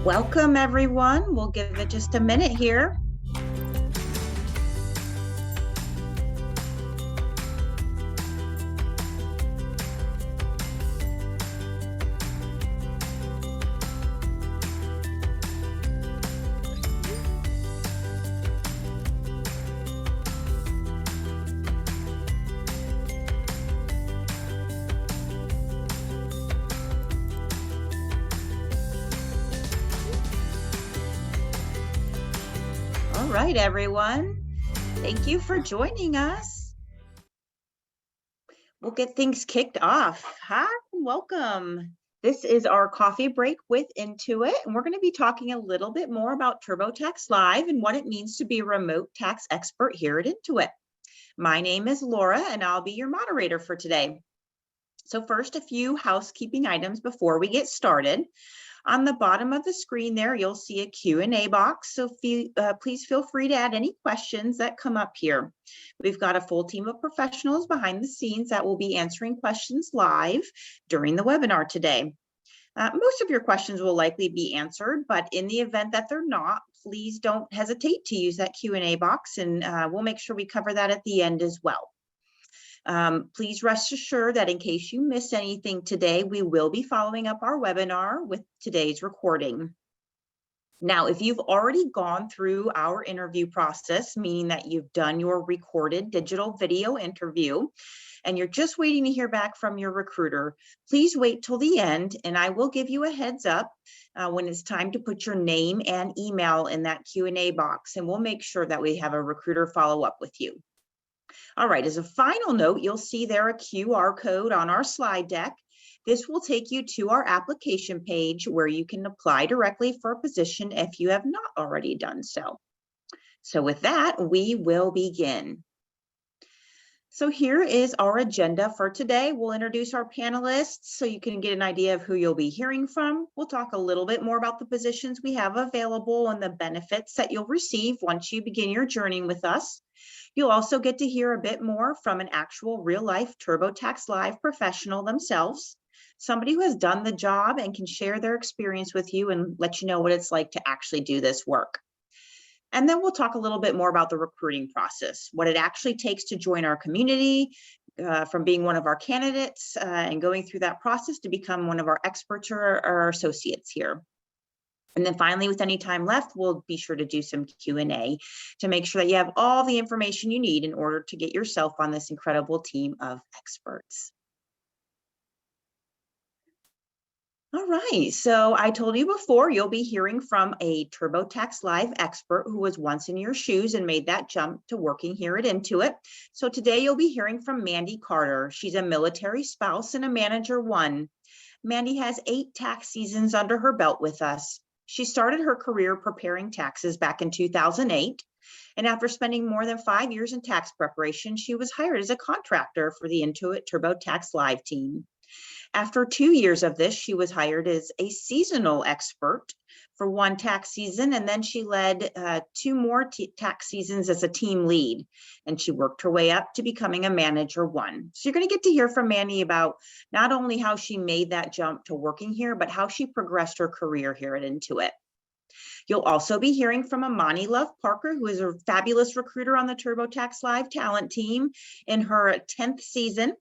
Welcome, everyone. We'll give it just a minute here. All right, everyone. Thank you for joining us. We'll get things kicked off. Hi, welcome. This is our coffee break with Intuit, and we're going to be talking a little bit more about TurboTax Live and what it means to be a remote tax expert here at Intuit. My name is Laura, and I'll be your moderator for today. So first, a few housekeeping items before we get started. On the bottom of the screen there, you'll see a Q&A box, so please feel free to add any questions that come up here. We've got a full team of professionals behind the scenes that will be answering questions live during the webinar today. Most of your questions will likely be answered, but in the event that they're not, please don't hesitate to use that Q&A box, and we'll make sure we cover that at the end as well. Please rest assured that in case you miss anything today, we will be following up our webinar with today's recording. Now, if you've already gone through our interview process, meaning that you've done your recorded digital video interview, and you're just waiting to hear back from your recruiter, please wait till the end, and I will give you a heads up when it's time to put your name and email in that Q&A box, and we'll make sure that we have a recruiter follow up with you. All right, as a final note, you'll see there a QR code on our slide deck. This will take you to our application page where you can apply directly for a position if you have not already done so. So with that, we will begin. So here is our agenda for today. We'll introduce our panelists so you can get an idea of who you'll be hearing from. We'll talk a little bit more about the positions we have available and the benefits that you'll receive once you begin your journey with us. You'll also get to hear a bit more from an actual real-life TurboTax Live professional themselves, somebody who has done the job and can share their experience with you and let you know what it's like to actually do this work. And then we'll talk a little bit more about the recruiting process, what it actually takes to join our community, from being one of our candidates and going through that process to become one of our experts or our associates here. And then finally, with any time left, we'll be sure to do some Q&A to make sure that you have all the information you need in order to get yourself on this incredible team of experts. All right, so I told you before, you'll be hearing from a TurboTax Live expert who was once in your shoes and made that jump to working here at Intuit. So today you'll be hearing from Mandy Carter. She's a military spouse and a manager one. Mandy has 8 tax seasons under her belt with us. She started her career preparing taxes back in 2008, and after spending more than 5 years in tax preparation, she was hired as a contractor for the Intuit TurboTax Live team. After 2 years of this, she was hired as a seasonal expert for 1 tax season, and then she led 2 more tax seasons as a team lead, and she worked her way up to becoming a manager 1. So you're going to get to hear from Mandy about not only how she made that jump to working here, but how she progressed her career here at Intuit. You'll also be hearing from Amani Love Parker, who is a fabulous recruiter on the TurboTax Live talent team in her 10th season.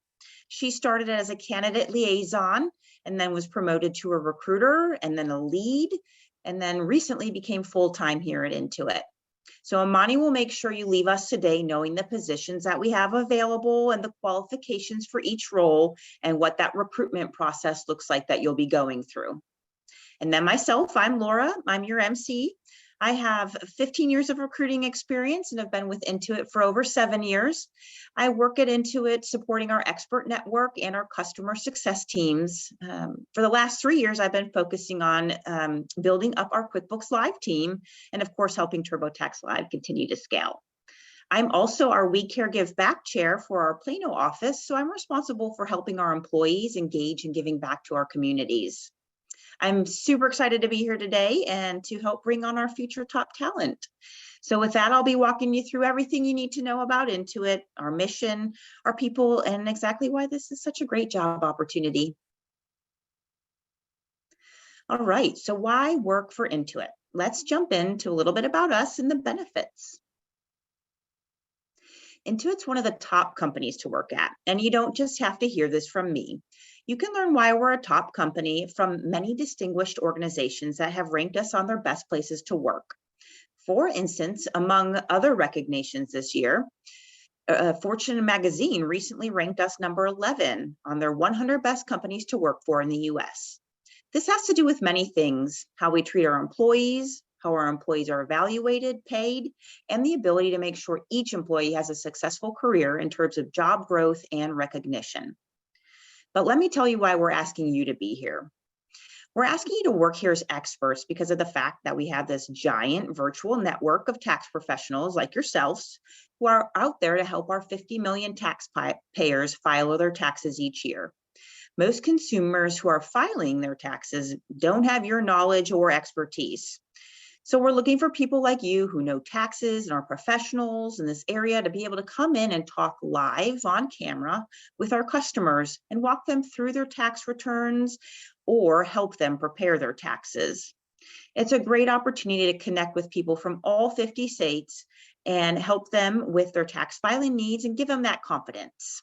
She started as a candidate liaison and then was promoted to a recruiter and then a lead, and then recently became full-time here at Intuit. So Amani will make sure you leave us today knowing the positions that we have available and the qualifications for each role and what that recruitment process looks like that you'll be going through. And then myself, I'm Laura, I'm your MC. I have 15 years of recruiting experience and have been with Intuit for over 7 years. I work at Intuit supporting our expert network and our customer success teams. For the last 3 years, I've been focusing on building up our QuickBooks Live team and of course, helping TurboTax Live continue to scale. I'm also our We Care Give Back chair for our Plano office, so I'm responsible for helping our employees engage in giving back to our communities. I'm super excited to be here today and to help bring on our future top talent. So with that, I'll be walking you through everything you need to know about Intuit, our mission, our people, and exactly why this is such a great job opportunity. All right, so why work for Intuit? Let's jump into a little bit about us and the benefits. Intuit's one of the top companies to work at, and you don't just have to hear this from me. You can learn why we're a top company from many distinguished organizations that have ranked us on their best places to work. For instance, among other recognitions this year, Fortune magazine recently ranked us number 11 on their 100 best companies to work for in the US. This has to do with many things: how we treat our employees, how our employees are evaluated, paid, and the ability to make sure each employee has a successful career in terms of job growth and recognition. But let me tell you why we're asking you to be here. We're asking you to work here as experts because of the fact that we have this giant virtual network of tax professionals like yourselves who are out there to help our 50 million taxpayers file their taxes each year. Most consumers who are filing their taxes don't have your knowledge or expertise. So we're looking for people like you who know taxes and are professionals in this area to be able to come in and talk live on camera with our customers and walk them through their tax returns or help them prepare their taxes. It's a great opportunity to connect with people from all 50 states and help them with their tax filing needs and give them that confidence.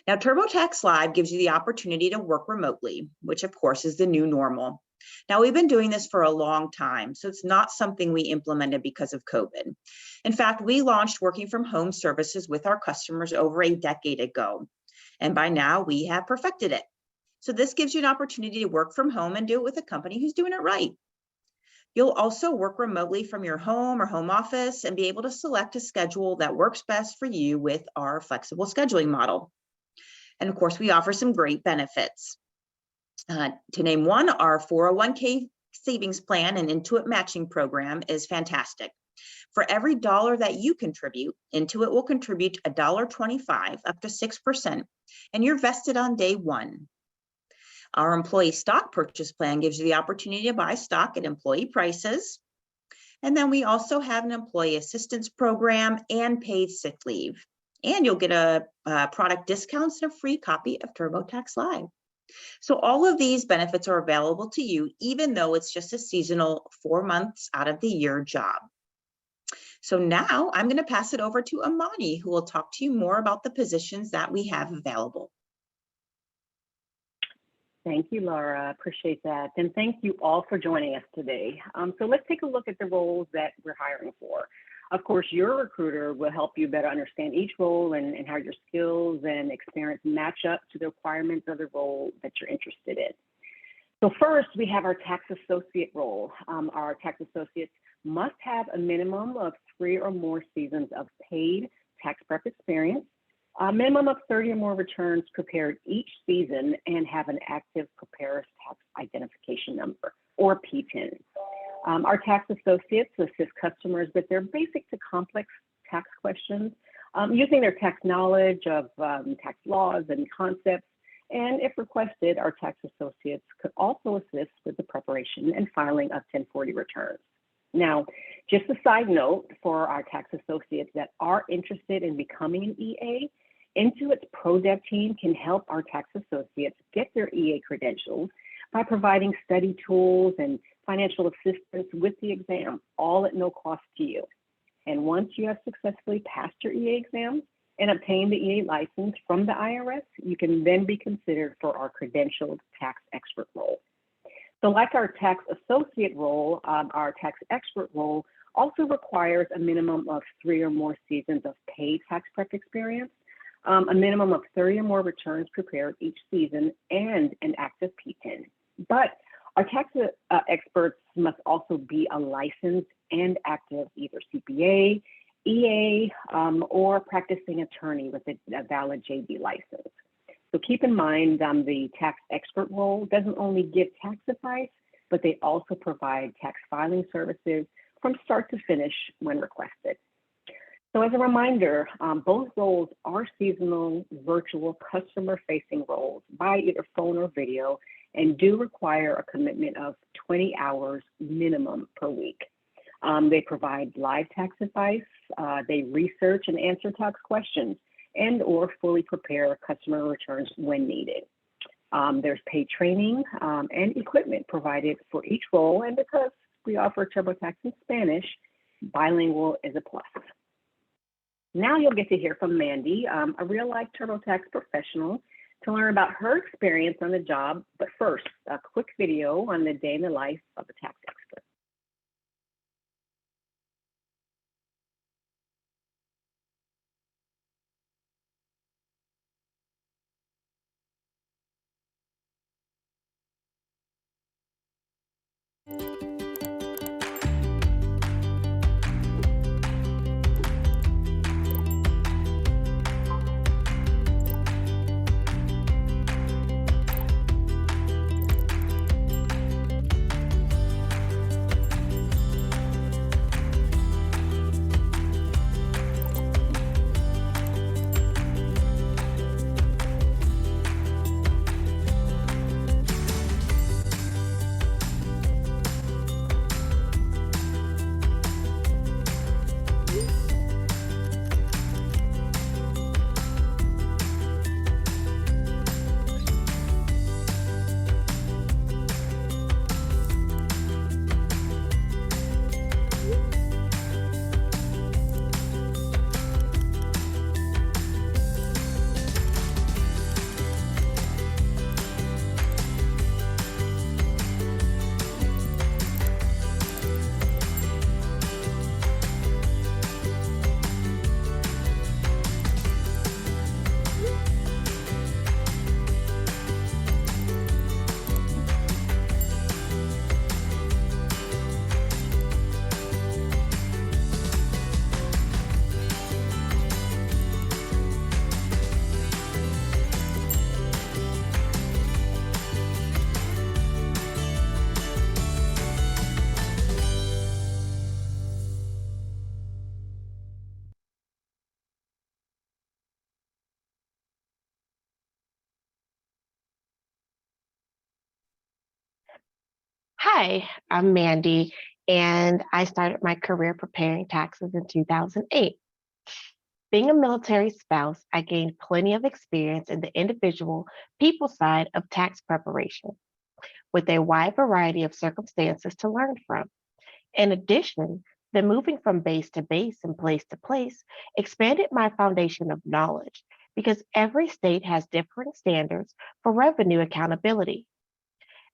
Now, TurboTax Live gives you the opportunity to work remotely, which of course is the new normal. Now, we've been doing this for a long time, so it's not something we implemented because of COVID. In fact, we launched working from home services with our customers over a decade ago, and by now we have perfected it. So this gives you an opportunity to work from home and do it with a company who's doing it right. You'll also work remotely from your home or home office and be able to select a schedule that works best for you with our flexible scheduling model. And of course, we offer some great benefits. To name one, our 401k savings plan and Intuit matching program is fantastic. For every dollar that you contribute, Intuit will contribute $1.25 up to 6%, and you're vested on day one. Our employee stock purchase plan gives you the opportunity to buy stock at employee prices. And then we also have an employee assistance program and paid sick leave. And you'll get a product discounts and a free copy of TurboTax Live. So all of these benefits are available to you, even though it's just a seasonal 4 months out of the year job. So now I'm going to pass it over to Amani, who will talk to you more about the positions that we have available. Thank you, Laura. Appreciate that. And thank you all for joining us today. So let's take a look at the roles that we're hiring for. Of course, your recruiter will help you better understand each role and how your skills and experience match up to the requirements of the role that you're interested in. So first, we have our tax associate role. Our tax associates must have a minimum of 3 or more seasons of paid tax prep experience, a minimum of 30 or more returns prepared each season, and have an active preparer's tax identification number, or PTIN. Our tax associates assist customers with their basic to complex tax questions, using their tax knowledge of tax laws and concepts. And if requested, our tax associates could also assist with the preparation and filing of 1040 returns. Now, just a side note for our tax associates that are interested in becoming an EA, Intuit's ProDev team can help our tax associates get their EA credentials by providing study tools and financial assistance with the exam, all at no cost to you. And once you have successfully passed your EA exam and obtained the EA license from the IRS, you can then be considered for our credentialed tax expert role. So like our tax associate role, our tax expert role also requires a minimum of 3 or more seasons of paid tax prep experience, a minimum of 30 or more returns prepared each season, and an active PTIN. But our tax experts must also be a licensed and active either CPA, EA, or practicing attorney with a valid JD license. So keep in mind the tax expert role doesn't only give tax advice, but they also provide tax filing services from start to finish when requested. So as a reminder, both roles are seasonal, virtual, customer-facing roles by either phone or video, and do require a commitment of 20 hours minimum per week. They provide live tax advice, they research and answer tax questions, and or fully prepare customer returns when needed. There's paid training and equipment provided for each role, and because we offer TurboTax in Spanish, bilingual is a plus. Now you'll get to hear from Mandy, a real-life TurboTax professional, to learn about her experience on the job. But first, a quick video on the day in the life of a tax expert. Hi, I'm Mandy, and I started my career preparing taxes in 2008. Being a military spouse, I gained plenty of experience in the individual people side of tax preparation, with a wide variety of circumstances to learn from. In addition, the moving from base to base and place to place expanded my foundation of knowledge because every state has differing standards for revenue accountability.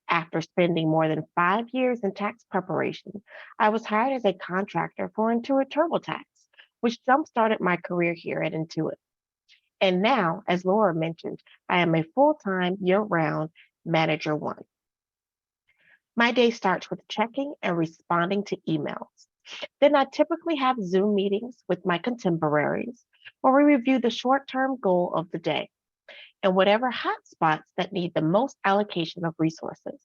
After spending more than 5 years in tax preparation, I was hired as a contractor for Intuit TurboTax, which jump-started my career here at Intuit. And now, as Laura mentioned, I am a full-time, year-round Manager 1. My day starts with checking and responding to emails. Then I typically have Zoom meetings with my contemporaries where we review the short-term goal of the day and whatever hotspots that need the most allocation of resources.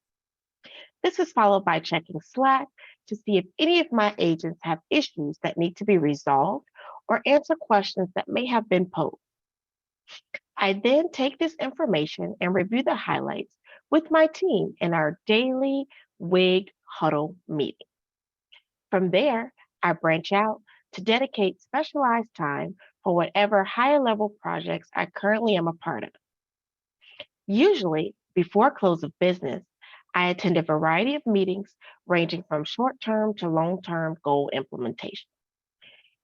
This is followed by checking Slack to see if any of my agents have issues that need to be resolved or answer questions that may have been posed. I then take this information and review the highlights with my team in our daily WIG huddle meeting. From there, I branch out to dedicate specialized time for whatever higher level projects I currently am a part of. Usually, before close of business, I attend a variety of meetings ranging from short-term to long-term goal implementation.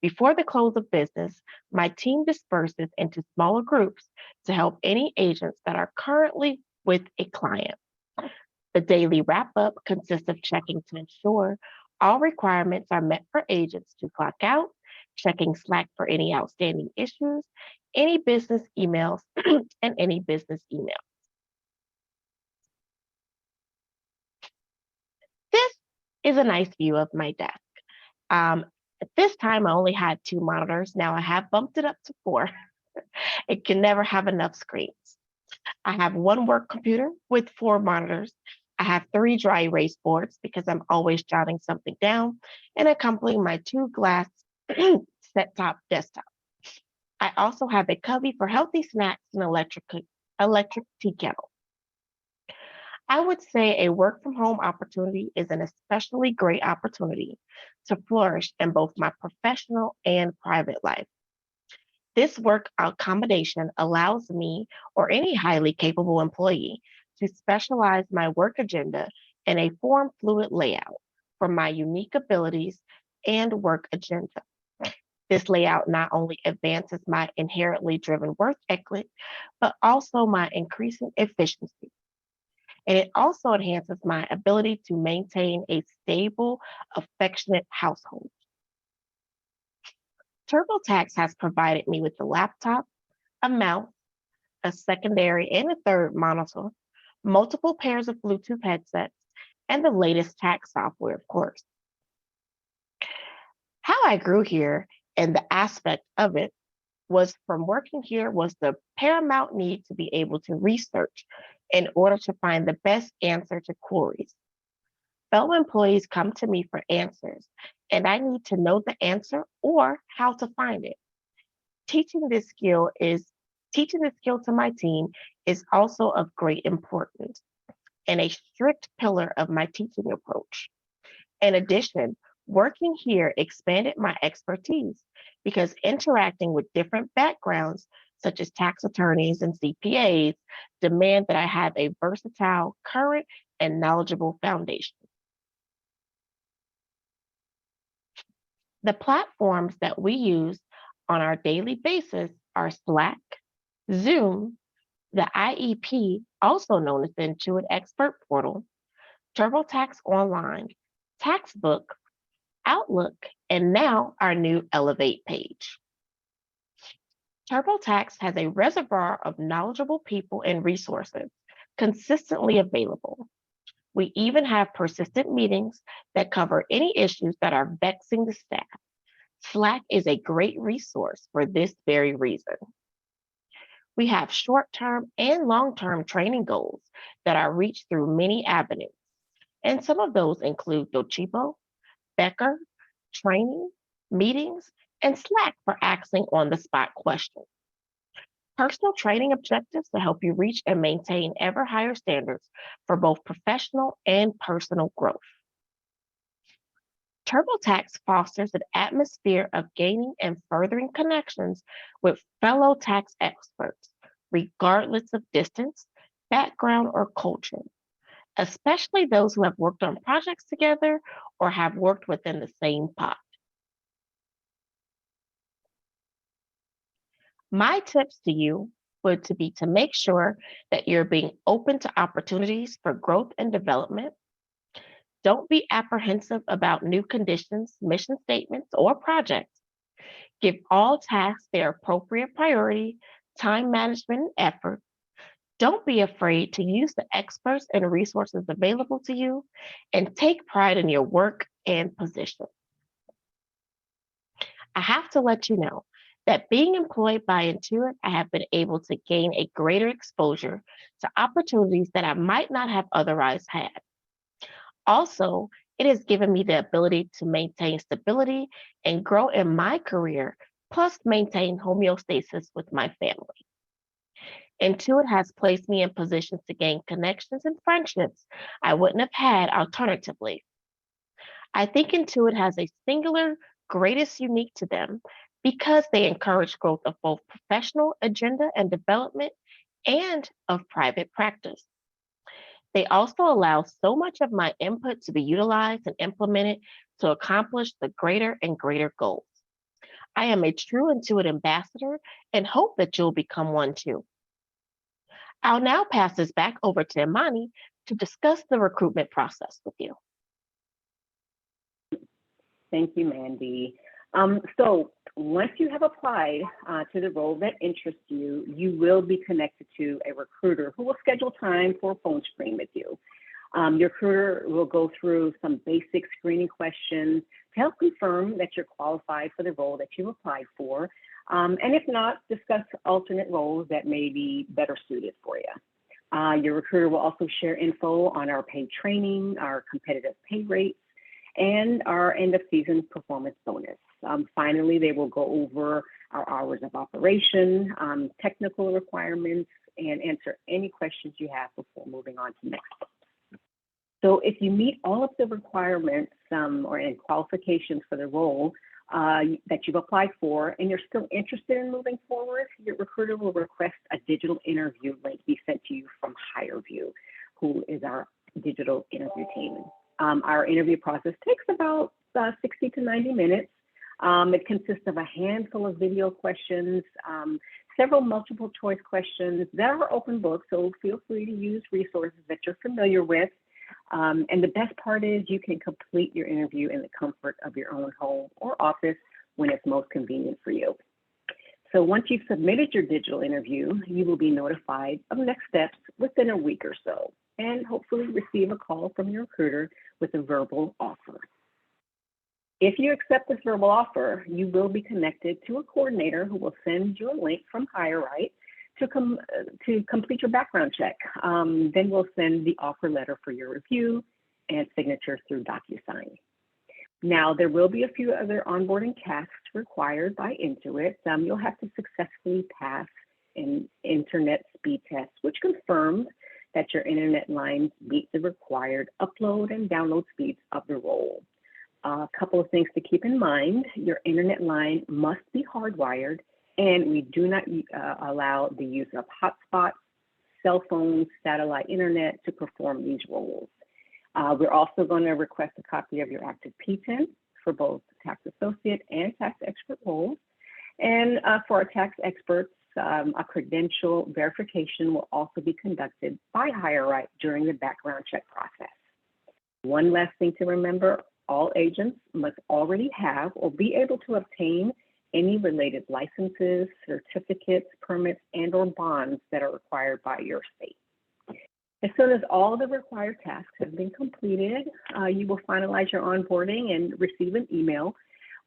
Before the close of business, my team disperses into smaller groups to help any agents that are currently with a client. The daily wrap-up consists of checking to ensure all requirements are met for agents to clock out, checking Slack for any outstanding issues, any business emails, and any business email. This is a nice view of my desk. At this time, I only had 2 monitors. Now I have bumped it up to 4. It can never have enough screens. I have one work computer with 4 monitors, I have 3 dry erase boards because I'm always jotting something down and accompanying my 2 glass set-top desktop. I also have a cubby for healthy snacks and electric tea kettle. I would say a work from home opportunity is an especially great opportunity to flourish in both my professional and private life. This work accommodation allows me or any highly capable employee to specialize my work agenda in a form fluid layout for my unique abilities and work agenda. This layout not only advances my inherently driven work ethic, but also my increasing efficiency. And it also enhances my ability to maintain a stable, affectionate household. TurboTax has provided me with a laptop, a mouse, a secondary and a third monitor, multiple pairs of Bluetooth headsets, and the latest tax software, of course. How I grew here and the aspect of it was from working here was the paramount need to be able to research in order to find the best answer to queries. Fellow employees come to me for answers, and I need to know the answer or how to find it. Teaching this skill to my team is also of great importance and a strict pillar of my teaching approach. In addition, working here expanded my expertise because interacting with different backgrounds, such as tax attorneys and CPAs, demand that I have a versatile, current, and knowledgeable foundation. The platforms that we use on our daily basis are Slack, Zoom, the IEP, also known as the Intuit Expert Portal, TurboTax Online, Taxbook, Outlook, and now our new Elevate page. TurboTax has a reservoir of knowledgeable people and resources consistently available. We even have persistent meetings that cover any issues that are vexing the staff. Slack is a great resource for this very reason. We have short-term and long-term training goals that are reached through many avenues, and some of those include Docebo, Becker, training, meetings, and Slack for asking on-the-spot questions. Personal training objectives to help you reach and maintain ever higher standards for both professional and personal growth. TurboTax fosters an atmosphere of gaining and furthering connections with fellow tax experts, regardless of distance, background, or culture, especially those who have worked on projects together or have worked within the same pod. My tips to you would to be to make sure that you're being open to opportunities for growth and development. Don't be apprehensive about new conditions, mission statements, or projects. Give all tasks their appropriate priority, time management, and effort. Don't be afraid to use the experts and resources available to you, and take pride in your work and position. I have to let you know that being employed by Intuit, I have been able to gain a greater exposure to opportunities that I might not have otherwise had. Also, it has given me the ability to maintain stability and grow in my career, plus maintain homeostasis with my family. Intuit has placed me in positions to gain connections and friendships I wouldn't have had alternatively. I think Intuit has a singular greatest unique to them because they encourage growth of both professional agenda and development and of private practice. They also allow so much of my input to be utilized and implemented to accomplish the greater and greater goals. I am a true Intuit ambassador and hope that you'll become one too. I'll now pass this back over to Imani to discuss the recruitment process with you. Thank you, Mandy. So once you have applied to the role that interests you, you will be connected to a recruiter who will schedule time for a phone screen with you. Your recruiter will go through some basic screening questions to help confirm that you're qualified for the role that you applied for. And if not, discuss alternate roles that may be better suited for you. Your recruiter will also share info on our paid training, our competitive pay rates, and our end of season performance bonus. Finally, they will go over our hours of operation, technical requirements, and answer any questions you have before moving on to next steps. So if you meet all of the requirements and qualifications for the role that you've applied for, and you're still interested in moving forward, your recruiter will request a digital interview link be sent to you from HireVue, who is our digital interview team. Our interview process takes about 60 to 90 minutes. It consists of a handful of video questions, several multiple choice questions that are open book, so feel free to use resources that you're familiar with. And the best part is you can complete your interview in the comfort of your own home or office when it's most convenient for you. So once you've submitted your digital interview, you will be notified of next steps within a week or so, and hopefully receive a call from your recruiter with a verbal offer. If you accept this verbal offer, you will be connected to a coordinator who will send you a link from HireRight to complete your background check. Then we'll send the offer letter for your review and signature through DocuSign. Now, there will be a few other onboarding tasks required by Intuit. You'll have to successfully pass an internet speed test, which confirms that your internet lines meet the required upload and download speeds of the role. A couple of things to keep in mind: your internet line must be hardwired, and we do not allow the use of hotspots, cell phones, satellite internet to perform these roles. We're also going to request a copy of your active PTIN for both tax associate and tax expert roles. And for our tax experts, a credential verification will also be conducted by HireRight during the background check process. One last thing to remember: all agents must already have or be able to obtain any related licenses, certificates, permits, and/or bonds that are required by your state. As soon as all the required tasks have been completed, you will finalize your onboarding and receive an email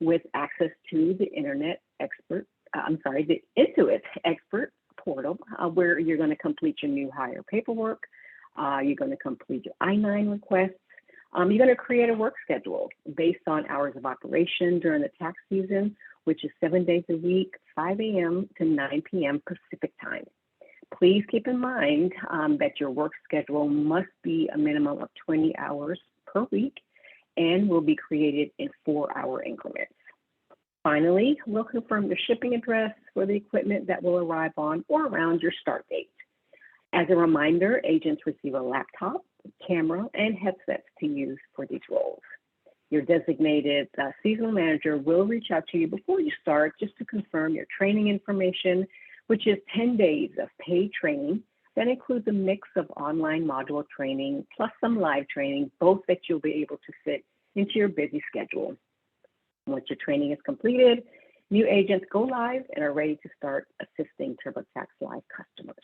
with access to the Intuit Expert Portal, where you're going to complete your new hire paperwork. You're going to complete your I-9 requests. You're going to create a work schedule based on hours of operation during the tax season, which is 7 days a week, 5 a.m. to 9 p.m. Pacific time. Please keep in mind that your work schedule must be a minimum of 20 hours per week and will be created in 4-hour increments. Finally, we'll confirm your shipping address for the equipment that will arrive on or around your start date. As a reminder, agents receive a laptop, camera, and headsets to use for these roles. Your designated seasonal manager will reach out to you before you start just to confirm your training information, which is 10 days of paid training that includes a mix of online module training plus some live training, both that you'll be able to fit into your busy schedule. Once your training is completed, new agents go live and are ready to start assisting TurboTax Live customers.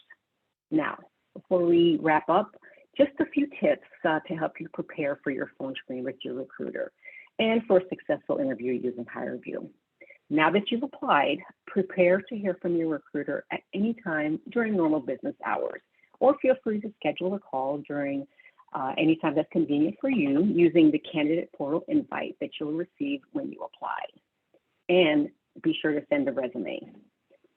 Now, before we wrap up, just a few tips to help you prepare for your phone screen with your recruiter and for a successful interview using HireVue. Now that you've applied, prepare to hear from your recruiter at any time during normal business hours, or feel free to schedule a call during any time that's convenient for you using the candidate portal invite that you'll receive when you apply. And be sure to send a resume.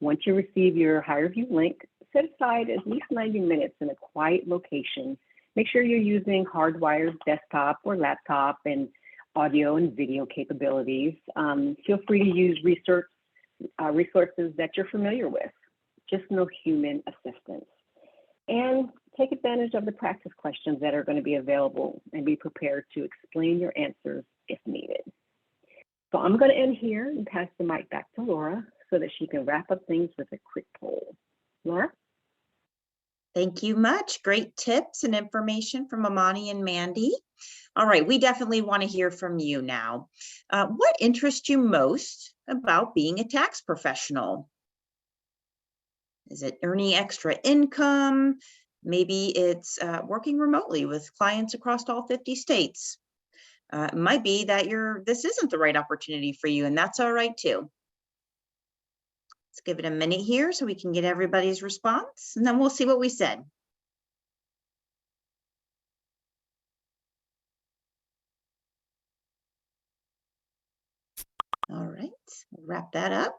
Once you receive your HireVue link, set aside at least 90 minutes in a quiet location. Make sure you're using hardwired desktop or laptop and audio and video capabilities. Feel free to use resources that you're familiar with, just no human assistance. And take advantage of the practice questions that are going to be available and be prepared to explain your answers if needed. So I'm going to end here and pass the mic back to Laura so that she can wrap up things with a quick poll. Laura? Thank you much. Great tips and information from Amani and Mandy. All right, we definitely want to hear from you now. What interests you most about being a tax professional? Is it earning extra income? Maybe it's working remotely with clients across all 50 states. It might be that this isn't the right opportunity for you, and that's all right too. Let's give it a minute here so we can get everybody's response, and then we'll see what we said. right, we'll wrap that up.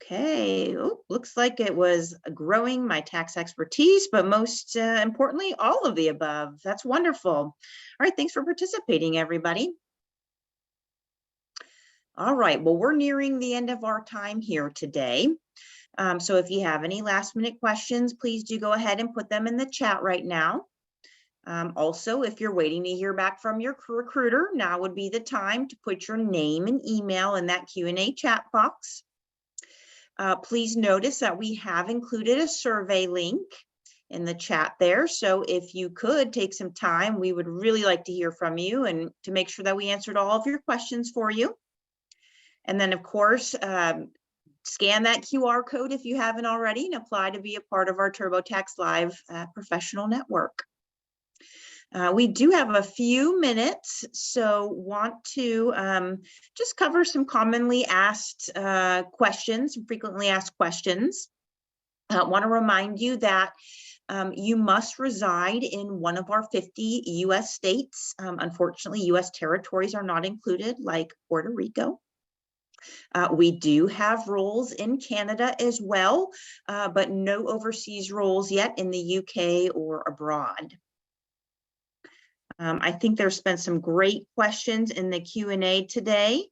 Okay, oh, looks like it was growing my tax expertise, but most importantly, all of the above. That's wonderful. All right, thanks for participating, everybody. All right, well, we're nearing the end of our time here today. So if you have any last minute questions, please do go ahead and put them in the chat right now. Also, if you're waiting to hear back from your recruiter, now would be the time to put your name and email in that Q&A chat box. Please notice that we have included a survey link in the chat there. So if you could take some time, we would really like to hear from you and to make sure that we answered all of your questions for you. And then, of course, scan that QR code if you haven't already and apply to be a part of our TurboTax Live professional network. We do have a few minutes, so want to just cover some commonly asked questions, frequently asked questions. Want to remind you that you must reside in one of our 50 US states. Unfortunately, US territories are not included, like Puerto Rico. We do have roles in Canada as well, but no overseas roles yet in the UK or abroad. I think there's been some great questions in the Q&A today.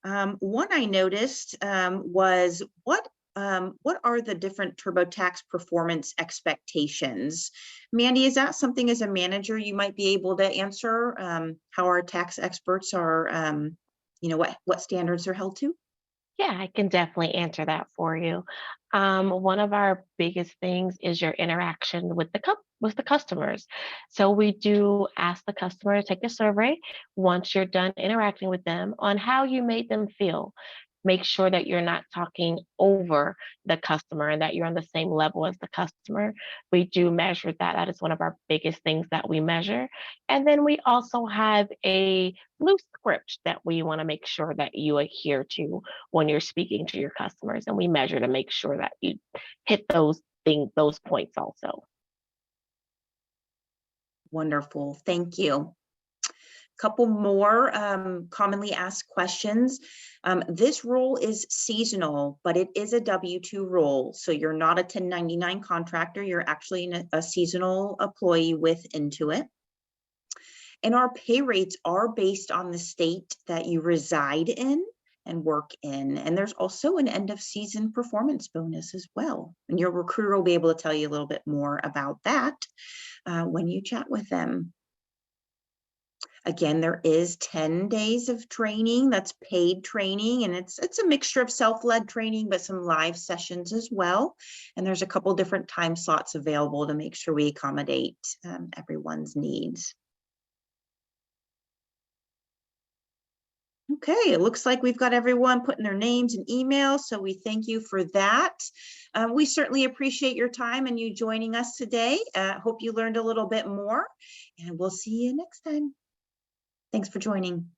One I noticed was what are the different TurboTax performance expectations? Mandy, is that something as a manager you might be able to answer? How our tax experts are, what standards they're held to? Yeah, I can definitely answer that for you. One of our biggest things is your interaction with the customers. So we do ask the customer to take a survey once you're done interacting with them on how you made them feel. Make sure that you're not talking over the customer and that you're on the same level as the customer. We do measure that. That is one of our biggest things that we measure. And then we also have a loose script that we want to make sure that you adhere to when you're speaking to your customers, and we measure to make sure that you hit those points also. Wonderful, thank you. Couple more commonly asked questions. This role is seasonal, but it is a W-2 role. So you're not a 1099 contractor, you're actually a seasonal employee with Intuit. And our pay rates are based on the state that you reside in and work in. And there's also an end of season performance bonus as well. And your recruiter will be able to tell you a little bit more about that when you chat with them. Again, there is 10 days of training, that's paid training, and it's a mixture of self-led training, but some live sessions as well. And there's a couple different time slots available to make sure we accommodate everyone's needs. Okay, it looks like we've got everyone putting their names and emails, so we thank you for that. We certainly appreciate your time and you joining us today. Hope you learned a little bit more, and we'll see you next time. Thanks for joining.